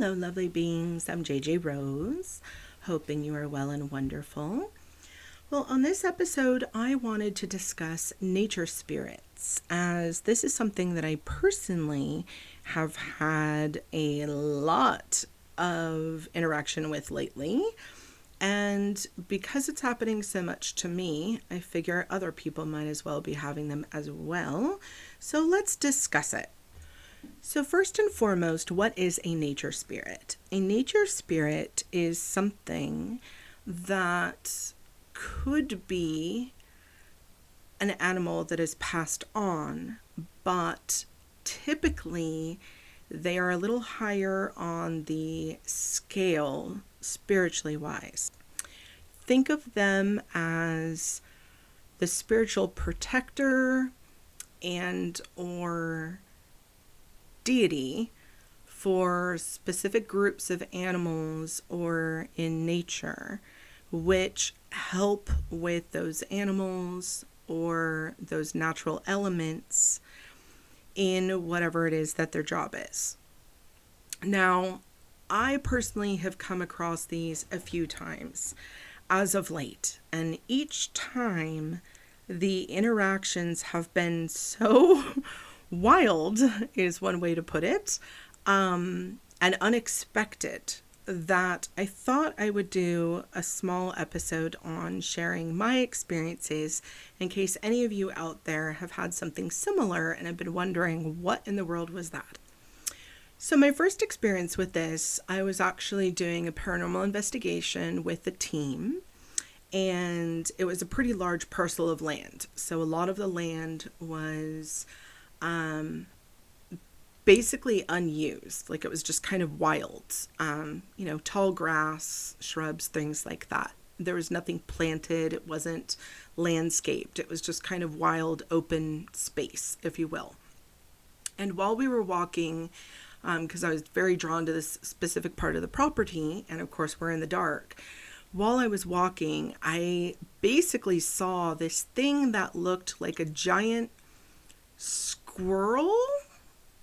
Hello, lovely beings. I'm JJ Rose, hoping you are well and wonderful. Well, on this episode, I wanted to discuss nature spirits, as this is something that I personally have had a lot of interaction with lately. And because it's happening so much to me, I figure other people might as well be having them as well. So let's discuss it. So first and foremost, what is a nature spirit? A nature spirit is something that could be an animal that is passed on, but typically they are a little higher on the scale spiritually wise. Think of them as the spiritual protector and or deity for specific groups of animals or in nature, which help with those animals or those natural elements in whatever it is that their job is. Now, I personally have come across these a few times as of late, and each time the interactions have been so wild, is one way to put it, and unexpected, that I thought I would do a small episode on sharing my experiences in case any of you out there have had something similar and have been wondering what in the world was that. So my first experience with this, I was actually doing a paranormal investigation with the team, and it was a pretty large parcel of land. So a lot of the land was basically unused. Like, it was just kind of wild, tall grass, shrubs, things like that. There was nothing planted. It wasn't landscaped. It was just kind of wild, open space, if you will. And while we were walking, because I was very drawn to this specific part of the property, and of course we're in the dark, while I was walking, I basically saw this thing that looked like a giant squirrel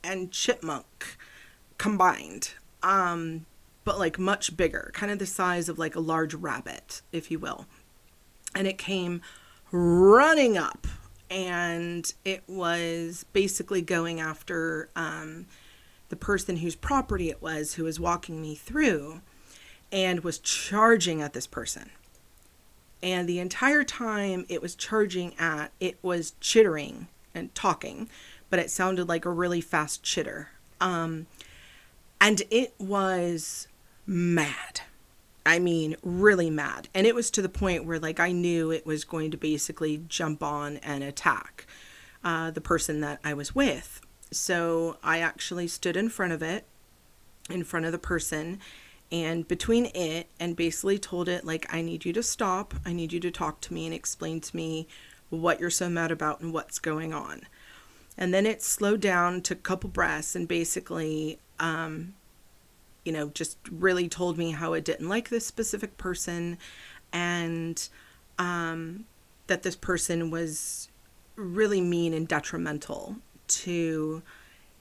and chipmunk combined, but like much bigger, kind of the size of like a large rabbit, if you will. And it came running up, and it was basically going after the person whose property it was, who was walking me through, and was charging at this person. And the entire time it was charging at, it was chittering and talking, but it sounded like a really fast chitter. And it was mad. I mean, really mad. And it was to the point where, like, I knew it was going to basically jump on and attack the person that I was with. So I actually stood in front of it, in front of the person, and between it, and basically told it, like, I need you to stop. I need you to talk to me and explain to me what you're so mad about and what's going on. And then it slowed down, took a couple breaths, and basically, just really told me how it didn't like this specific person, and that this person was really mean and detrimental to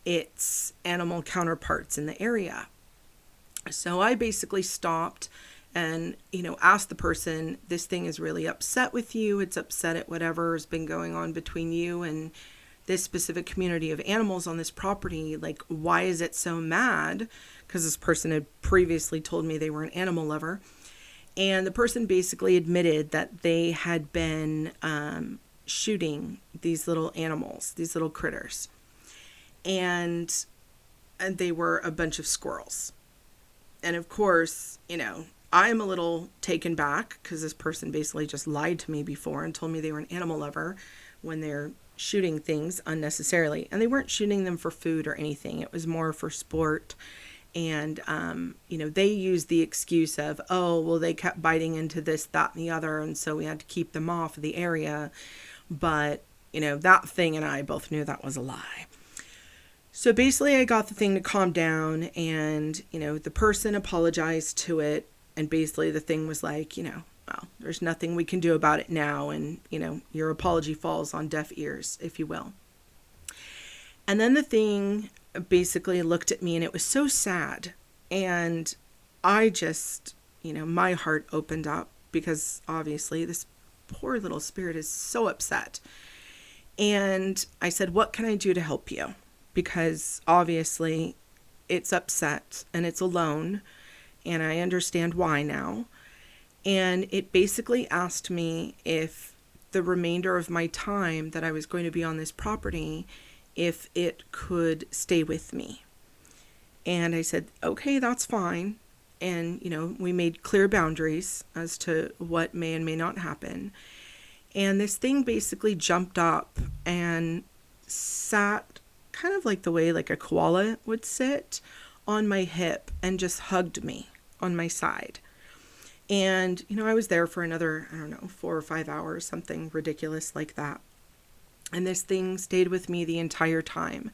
its animal counterparts in the area. So I basically stopped and, asked the person, this thing is really upset with you. It's upset at whatever has been going on between you and this specific community of animals on this property. Like, why is it so mad? Because this person had previously told me they were an animal lover. And the person basically admitted that they had been shooting these little animals, these little critters. And they were a bunch of squirrels. And of course, I'm a little taken back because this person basically just lied to me before and told me they were an animal lover when they're shooting things unnecessarily. And they weren't shooting them for food or anything. It was more for sport. And, they used the excuse of, oh, well, they kept biting into this, that, and the other, and so we had to keep them off the area. But, that thing and I both knew that was a lie. So basically I got the thing to calm down, and, the person apologized to it, and basically the thing was like, well, there's nothing we can do about it now, and, your apology falls on deaf ears, if you will. And then the thing basically looked at me, and it was so sad And I just, my heart opened up because obviously this poor little spirit is so upset. And I said, what can I do to help you? Because obviously it's upset and it's alone, and I understand why now. And it basically asked me if the remainder of my time that I was going to be on this property, if it could stay with me. And I said, okay, that's fine. And, we made clear boundaries as to what may and may not happen. And this thing basically jumped up and sat kind of like the way like a koala would sit on my hip and just hugged me on my side. And, I was there for another, 4 or 5 hours, something ridiculous like that. And this thing stayed with me the entire time.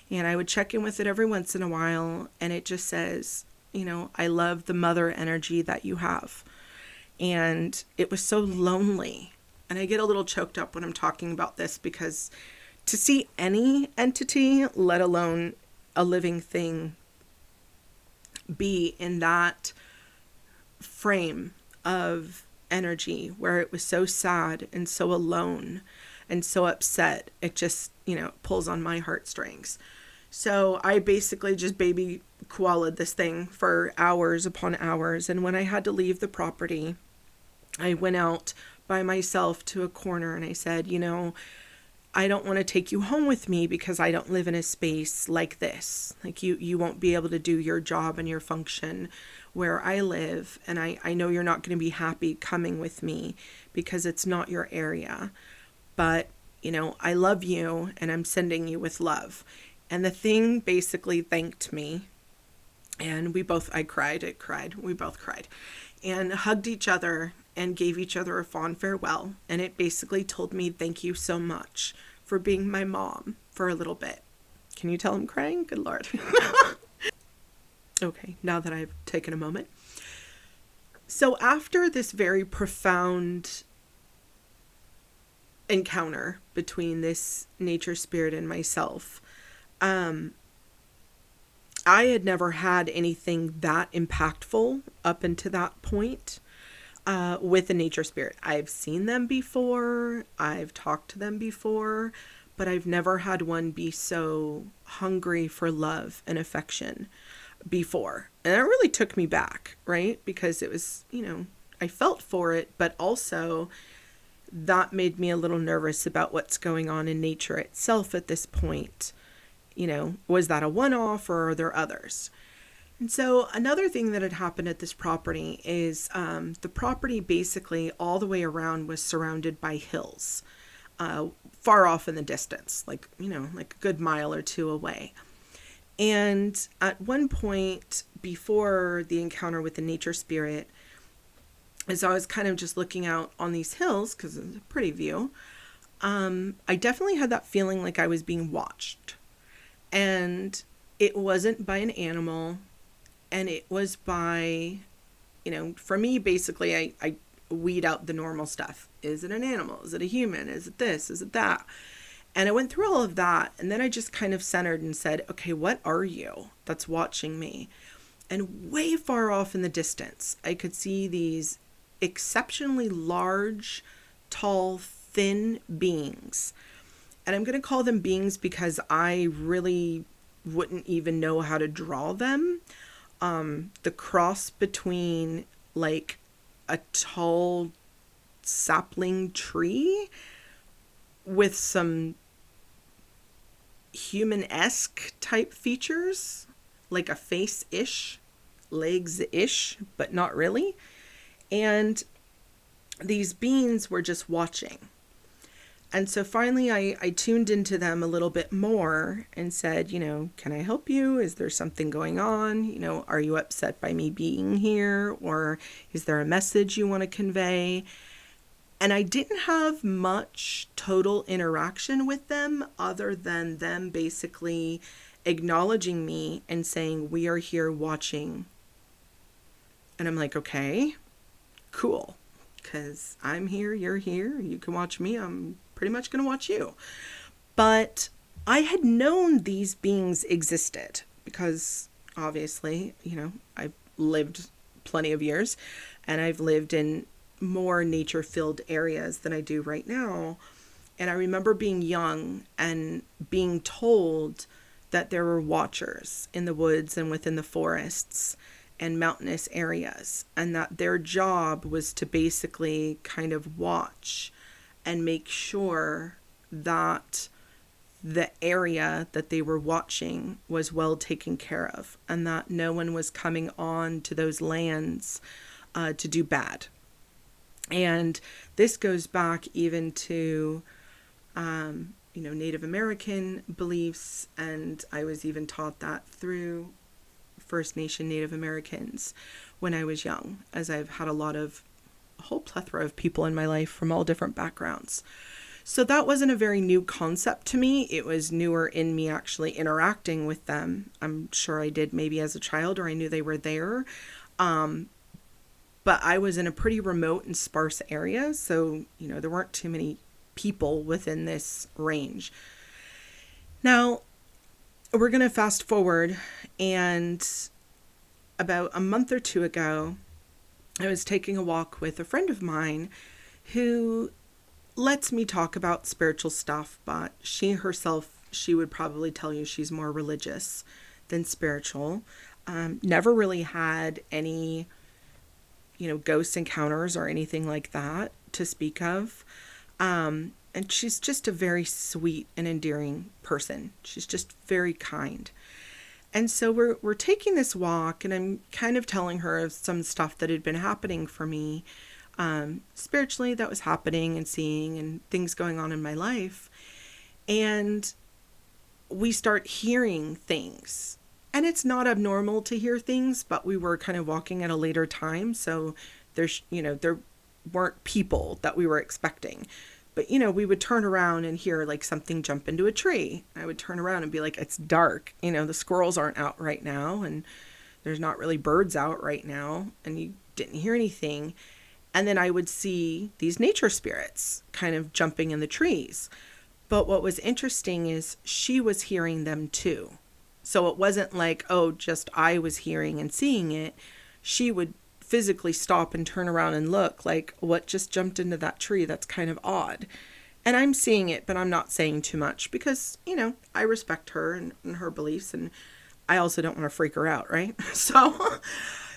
And I would check in with it every once in a while. And it just says, I love the mother energy that you have. And it was so lonely. And I get a little choked up when I'm talking about this, because to see any entity, let alone a living thing, be in that frame of energy where it was so sad and so alone and so upset, it just, pulls on my heartstrings. So I basically just baby koala'd this thing for hours upon hours. And when I had to leave the property, I went out by myself to a corner and I said, I don't want to take you home with me because I don't live in a space like this. Like you won't be able to do your job and your function where I live. And I know you're not going to be happy coming with me because it's not your area. But, I love you and I'm sending you with love. And the thing basically thanked me. And we both cried and hugged each other and gave each other a fond farewell. And it basically told me, thank you so much for being my mom for a little bit. Can you tell I'm crying? Good Lord. Okay, now that I've taken a moment. So after this very profound encounter between this nature spirit and myself, I had never had anything that impactful up until that point with a nature spirit. I've seen them before, I've talked to them before, but I've never had one be so hungry for love and affection before. And that really took me back, right? Because it was, I felt for it, but also that made me a little nervous about what's going on in nature itself at this point. Was that a one-off or are there others? And so another thing that had happened at this property is the property basically all the way around was surrounded by hills, far off in the distance, like a good mile or two away. And at one point before the encounter with the nature spirit, as I was kind of just looking out on these hills, because it's a pretty view, I definitely had that feeling like I was being watched. And it wasn't by an animal, and it was by, for me, basically, I weed out the normal stuff. Is it an animal? Is it a human? Is it this? Is it that? And I went through all of that, and then I just kind of centered and said, okay, what are you that's watching me? And way far off in the distance, I could see these exceptionally large, tall, thin beings. And I'm going to call them beings because I really wouldn't even know how to draw them. The cross between like a tall sapling tree with some human-esque type features, like a face-ish, legs-ish, but not really. And these beings were just watching. And so finally I tuned into them a little bit more and said, can I help you? Is there something going on? Are you upset by me being here? Or is there a message you want to convey? And I didn't have much total interaction with them other than them basically acknowledging me and saying, we are here watching. And I'm like, okay, cool. Because I'm here, you're here, you can watch me, I'm pretty much going to watch you. But I had known these beings existed because obviously, I've lived plenty of years, and I've lived in more nature-filled areas than I do right now. And I remember being young and being told that there were watchers in the woods and within the forests and mountainous areas, and that their job was to basically kind of watch and make sure that the area that they were watching was well taken care of, and that no one was coming on to those lands to do bad. And this goes back even to Native American beliefs, and I was even taught that through First Nation Native Americans when I was young, as I've had a whole plethora of people in my life from all different backgrounds. So that wasn't a very new concept to me. It was newer in me actually interacting with them. I'm sure I did maybe as a child, or I knew they were there. But I was in a pretty remote and sparse area, so, there weren't too many people within this range. Now, we're going to fast forward, and about a month or two ago, I was taking a walk with a friend of mine who lets me talk about spiritual stuff, but she herself, she would probably tell you she's more religious than spiritual. Never really had any, ghost encounters or anything like that to speak of. And she's just a very sweet and endearing person. She's just very kind. And so we're taking this walk, and I'm kind of telling her of some stuff that had been happening for me spiritually, that was happening and seeing, and things going on in my life. And we start hearing things. And it's not abnormal to hear things, but we were kind of walking at a later time. So there weren't people that we were expecting. But, we would turn around and hear like something jump into a tree. I would turn around and be like, it's dark. The squirrels aren't out right now, and there's not really birds out right now, and you didn't hear anything. And then I would see these nature spirits kind of jumping in the trees. But what was interesting is she was hearing them too. So it wasn't like, just I was hearing and seeing it. She would physically stop and turn around and look like, what just jumped into that tree? That's kind of odd. And I'm seeing it, but I'm not saying too much because, I respect her and her beliefs, and I also don't want to freak her out, right?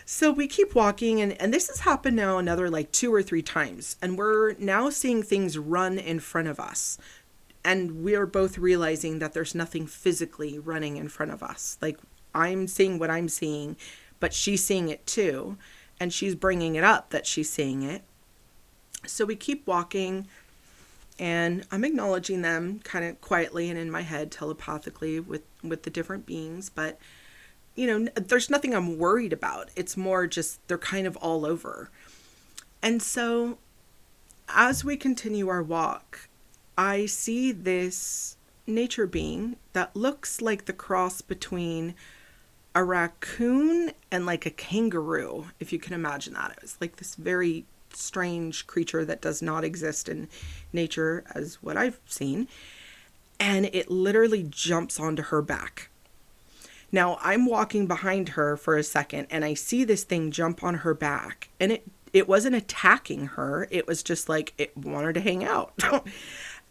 So we keep walking, and this has happened now another like 2 or 3 times, and we're now seeing things run in front of us. And we're both realizing that there's nothing physically running in front of us. Like, I'm seeing what I'm seeing, but she's seeing it too. And she's bringing it up that she's seeing it. So we keep walking, and I'm acknowledging them kind of quietly and in my head telepathically with the different beings. But, there's nothing I'm worried about. It's more just they're kind of all over. And so as we continue our walk, I see this nature being that looks like the cross between a raccoon and like a kangaroo, if you can imagine that. It was like this very strange creature that does not exist in nature as what I've seen. And it literally jumps onto her back. Now I'm walking behind her for a second, and I see this thing jump on her back, and it wasn't attacking her. It was just like it wanted to hang out.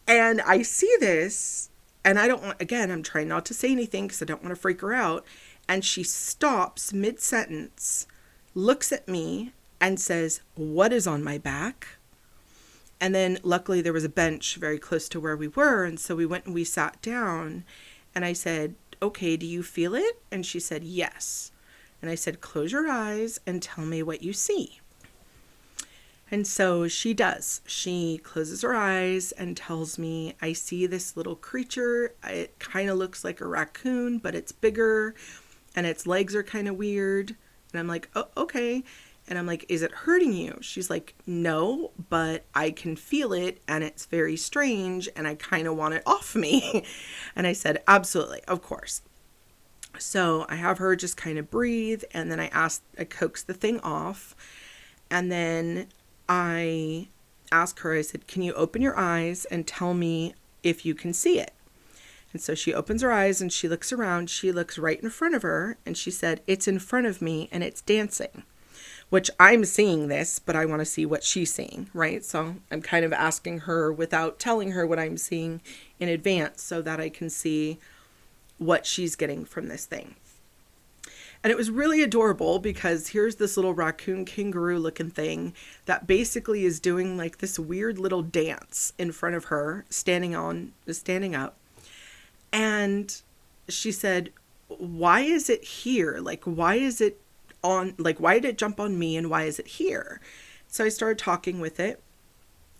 And I see this, and I'm trying not to say anything because I don't want to freak her out. And she stops mid-sentence, looks at me, and says, "What is on my back?" And then luckily there was a bench very close to where we were. And so we went and we sat down, and I said, "Okay, do you feel it?" And she said, "Yes." And I said, "Close your eyes and tell me what you see." And so she does. She closes her eyes and tells me, "I see this little creature. It kind of looks like a raccoon, but it's bigger, and its legs are kind of weird." And I'm like, "Oh, okay." And I'm like, "Is it hurting you?" She's like, "No, but I can feel it, and it's very strange, and I kind of want it off me." And I said, "Absolutely, of course." So I have her just kind of breathe, and then I coax the thing off, and then I ask her, I said, "Can you open your eyes and tell me if you can see it?" And so she opens her eyes and she looks around. She looks right in front of her and she said, "It's in front of me and it's dancing," which I'm seeing this, but I want to see what she's seeing, right? So I'm kind of asking her without telling her what I'm seeing in advance so that I can see what she's getting from this thing. And it was really adorable because here's this little raccoon kangaroo looking thing that basically is doing like this weird little dance in front of her, standing up. And she said, "Why is it here? Like, why is it on, like, why did it jump on me and why is it here?" So I started talking with it,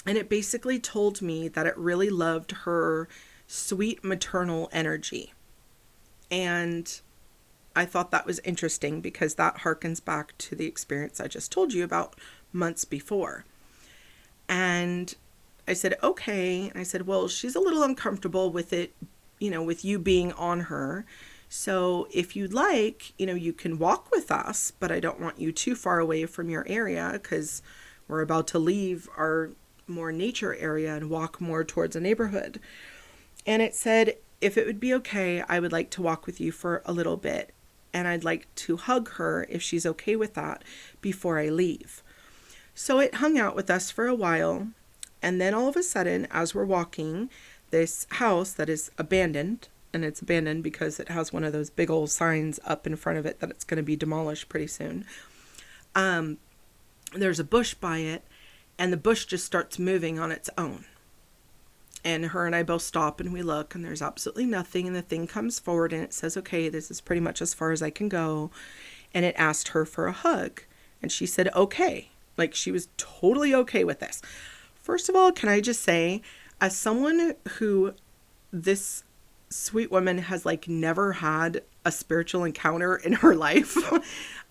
and it basically told me that it really loved her sweet maternal energy. And I thought that was interesting because that harkens back to the experience I just told you about months before. And I said, okay. I said, well, she's a little uncomfortable with it, with you being on her. So if you'd like, you can walk with us, but I don't want you too far away from your area because we're about to leave our more nature area and walk more towards a neighborhood. And it said, if it would be okay, I would like to walk with you for a little bit. And I'd like to hug her if she's okay with that before I leave. So it hung out with us for a while. And then all of a sudden, as we're walking, this house that is abandoned, and it's abandoned because it has one of those big old signs up in front of it that it's going to be demolished pretty soon. There's a bush by it, and the bush just starts moving on its own. And her and I both stop and we look and there's absolutely nothing. And the thing comes forward and it says, okay, this is pretty much as far as I can go. And it asked her for a hug. And she said, okay. Like she was totally okay with this. First of all, can I just say, as someone who this sweet woman has like never had a spiritual encounter in her life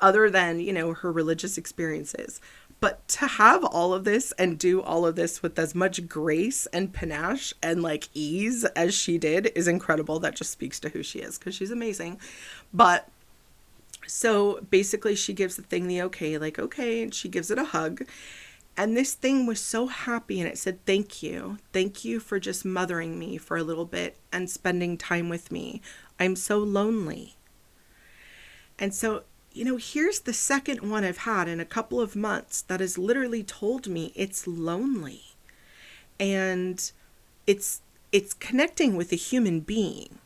other than, her religious experiences. But to have all of this and do all of this with as much grace and panache and like ease as she did is incredible. That just speaks to who she is because she's amazing. But so basically she gives the thing the okay, like, okay. And she gives it a hug. And this thing was so happy and it said, thank you. Thank you for just mothering me for a little bit and spending time with me. I'm so lonely. And so here's the second one I've had in a couple of months that has literally told me it's lonely. And it's connecting with a human being,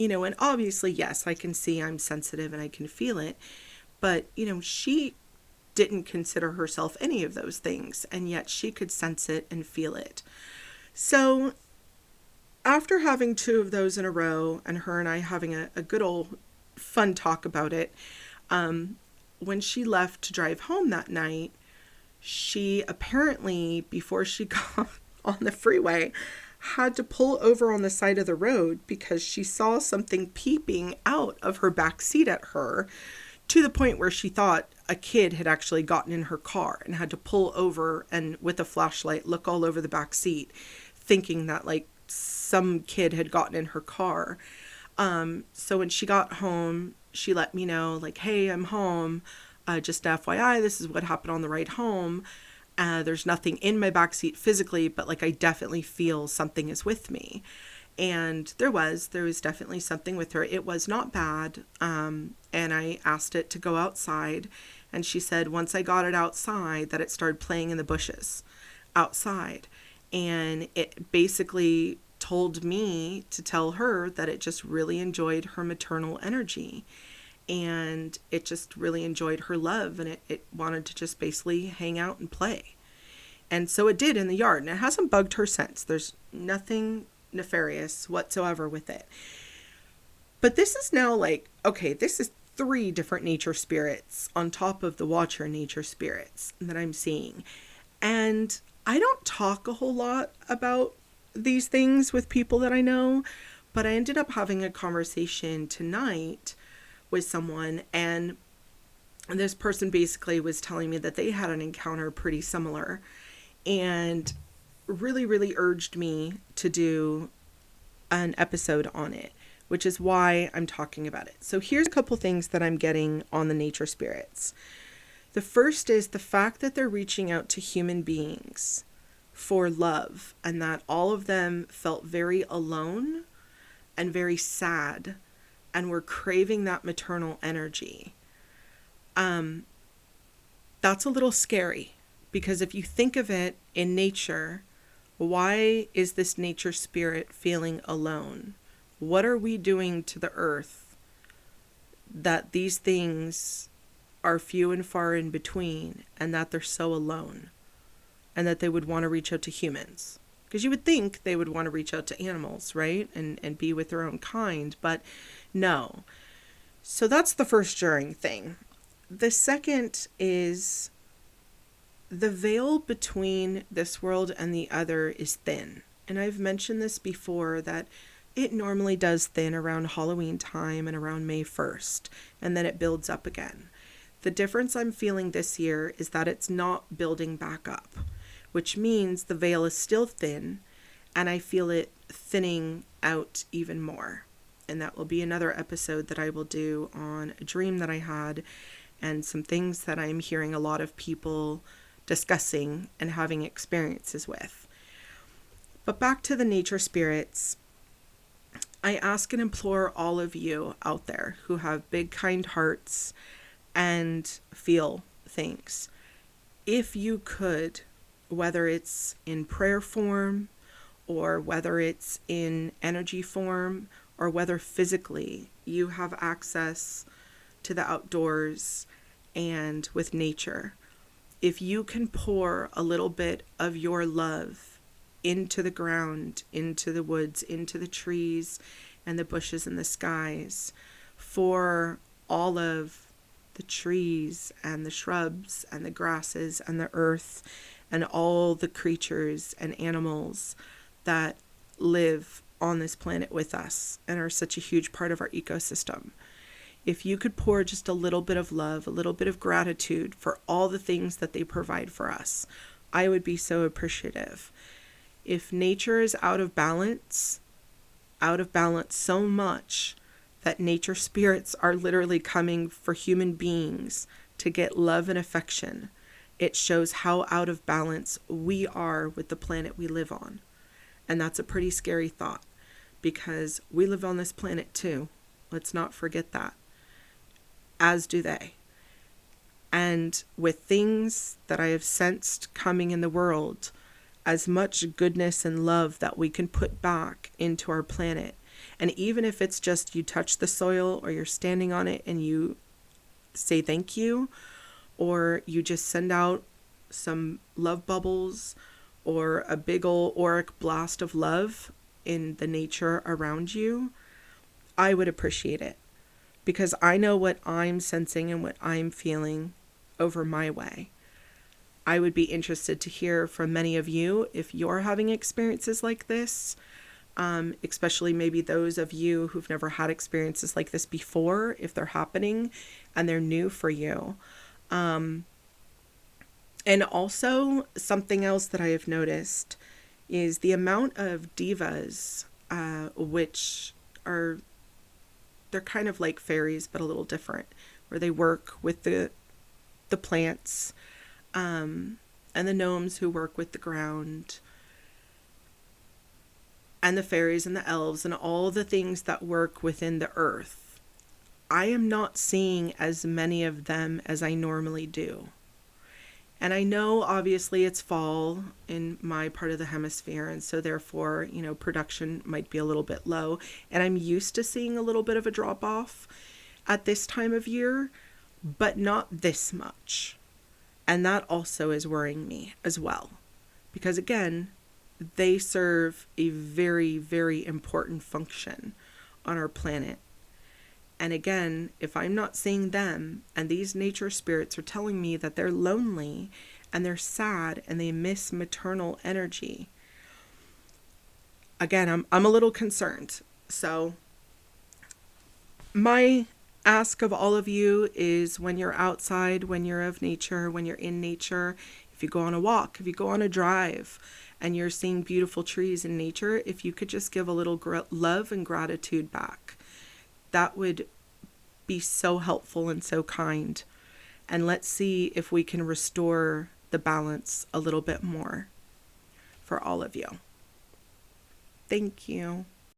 and obviously, yes, I can see I'm sensitive and I can feel it. But, she didn't consider herself any of those things. And yet she could sense it and feel it. So after having two of those in a row and her and I having a good old fun talk about it, when she left to drive home that night, she apparently, before she got on the freeway, had to pull over on the side of the road because she saw something peeping out of her back seat at her to the point where she thought a kid had actually gotten in her car and had to pull over and with a flashlight look all over the back seat, thinking that like some kid had gotten in her car. So when she got home, she let me know, like, hey, I'm home. Just FYI, this is what happened on the ride home. There's nothing in my backseat physically, but like I definitely feel something is with me. And there was definitely something with her. It was not bad. And I asked it to go outside. And she said once I got it outside that it started playing in the bushes outside. And it basically told me to tell her that it just really enjoyed her maternal energy and it just really enjoyed her love and it wanted to just basically hang out and play. And so it did in the yard and it hasn't bugged her since. There's nothing nefarious whatsoever with it. But this is now like, okay, this is 3 different nature spirits on top of the watcher nature spirits that I'm seeing. And I don't talk a whole lot about these things with people that I know, but I ended up having a conversation tonight with someone and this person basically was telling me that they had an encounter pretty similar and really, really urged me to do an episode on it, which is why I'm talking about it. So here's a couple things that I'm getting on the nature spirits. The first is the fact that they're reaching out to human beings for love and that all of them felt very alone and very sad, and we're craving that maternal energy. That's a little scary, because if you think of it in nature, why is this nature spirit feeling alone? What are we doing to the earth that these things are few and far in between, and that they're so alone, and that they would want to reach out to humans? Because you would think they would want to reach out to animals, right? And be with their own kind, but no. So that's the first jarring thing. The second is the veil between this world and the other is thin. And I've mentioned this before, that it normally does thin around Halloween time and around May 1st, and then it builds up again. The difference I'm feeling this year is that it's not building back up, which means the veil is still thin, and I feel it thinning out even more. And that will be another episode that I will do on a dream that I had, and some things that I'm hearing a lot of people discussing and having experiences with. But back to the nature spirits, I ask and implore all of you out there who have big, kind hearts and feel things, if you could, whether it's in prayer form, or whether it's in energy form, or whether physically you have access to the outdoors and with nature, if you can pour a little bit of your love into the ground, into the woods, into the trees and the bushes and the skies, for all of the trees and the shrubs and the grasses and the earth and all the creatures and animals that live on this planet with us and are such a huge part of our ecosystem. If you could pour just a little bit of love, a little bit of gratitude for all the things that they provide for us, I would be so appreciative. If nature is out of balance so much that nature spirits are literally coming for human beings to get love and affection, it shows how out of balance we are with the planet we live on. And that's a pretty scary thought, because we live on this planet too. Let's not forget that. As do they. And with things that I have sensed coming in the world, as much goodness and love that we can put back into our planet. And even if it's just you touch the soil, or you're standing on it and you say thank you, or you just send out some love bubbles, or a big ol' auric blast of love in the nature around you, I would appreciate it. Because I know what I'm sensing and what I'm feeling over my way. I would be interested to hear from many of you if you're having experiences like this, especially maybe those of you who've never had experiences like this before, if they're happening and they're new for you. And also, something else that I have noticed is the amount of divas, which are, they're kind of like fairies, but a little different, where they work with the plants, and the gnomes who work with the ground, and the fairies and the elves and all the things that work within the earth. I am not seeing as many of them as I normally do. And I know obviously it's fall in my part of the hemisphere, and so therefore, production might be a little bit low. And I'm used to seeing a little bit of a drop off at this time of year, but not this much. And that also is worrying me as well. Because again, they serve a very, very important function on our planet. And again, if I'm not seeing them, and these nature spirits are telling me that they're lonely and they're sad and they miss maternal energy, again, I'm a little concerned. So my ask of all of you is, when you're outside, when you're of nature, when you're in nature, if you go on a walk, if you go on a drive and you're seeing beautiful trees in nature, if you could just give a little love and gratitude back. That would be so helpful and so kind. And let's see if we can restore the balance a little bit more for all of you. Thank you.